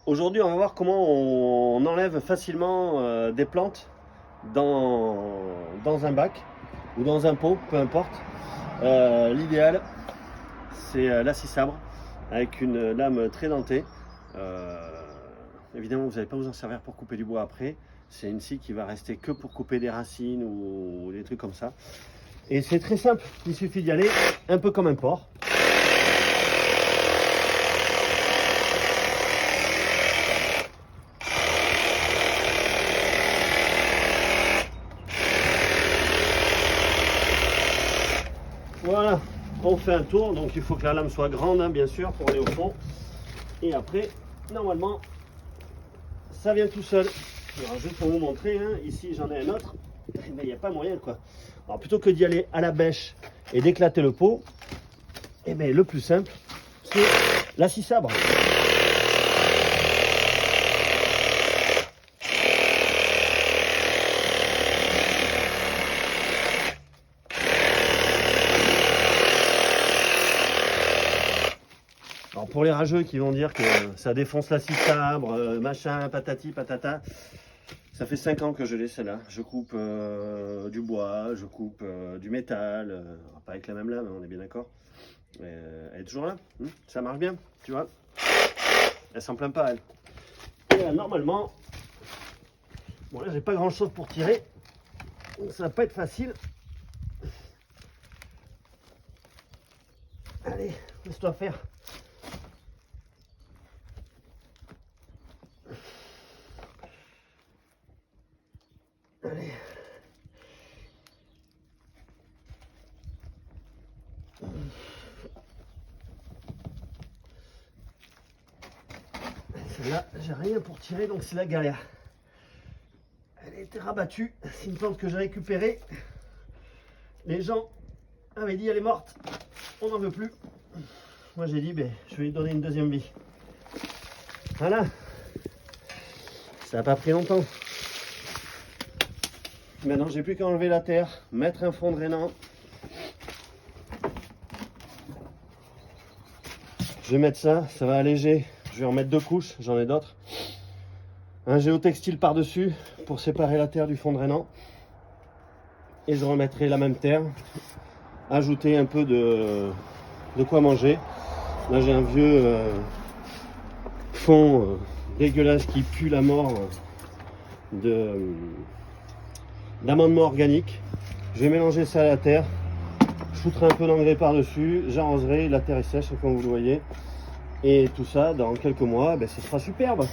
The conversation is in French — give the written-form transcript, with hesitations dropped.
Aujourd'hui, on va voir comment on enlève facilement des plantes dans un bac ou dans un pot, peu importe. L'idéal, c'est la scie sabre avec une lame très dentée. Évidemment, vous n'allez pas vous en servir pour couper du bois après. C'est une scie qui va rester que pour couper des racines ou des trucs comme ça. Et c'est très simple, il suffit d'y aller un peu comme un porc. Voilà, on fait un tour, donc il faut que la lame soit grande, hein, bien sûr, pour aller au fond. Et après, normalement, ça vient tout seul. Alors, juste pour vous montrer, hein, ici j'en ai un autre, mais il n'y a pas moyen quoi. Alors plutôt que d'y aller à la bêche et d'éclater le pot, et bien, le plus simple, c'est la scie sabre. Alors pour les rageux qui vont dire que ça défonce la scie sabre, machin, patati, patata, ça fait 5 ans que je l'ai celle-là. Je coupe du bois, je coupe du métal, pas avec la même lame, on est bien d'accord. Elle est toujours là, ça marche bien, tu vois. Elle s'en plaint pas, elle. Et normalement, bon là j'ai pas grand chose pour tirer, donc ça va pas être facile. Allez, laisse-toi faire. Allez. Celle-là, j'ai rien pour tirer, donc c'est la galère. Elle était rabattue, c'est une plante que j'ai récupérée. Les gens avaient dit elle est morte, on n'en veut plus. Moi j'ai dit ben, je vais lui donner une deuxième vie. Voilà, ça n'a pas pris longtemps. Maintenant j'ai plus qu'à enlever la terre, mettre un fond drainant. Je vais mettre ça, ça va alléger. Je vais en mettre 2 couches, j'en ai d'autres. Un géotextile par-dessus pour séparer la terre du fond drainant. Et je remettrai la même terre. Ajouter un peu de quoi manger. Là j'ai un vieux fond dégueulasse qui pue la mort d'amendement organique. Je vais mélanger ça à la terre. Je foutrai un peu d'engrais par-dessus. J'arroserai, la terre est sèche comme vous le voyez. Et tout ça, dans quelques mois, ben, ce sera superbe.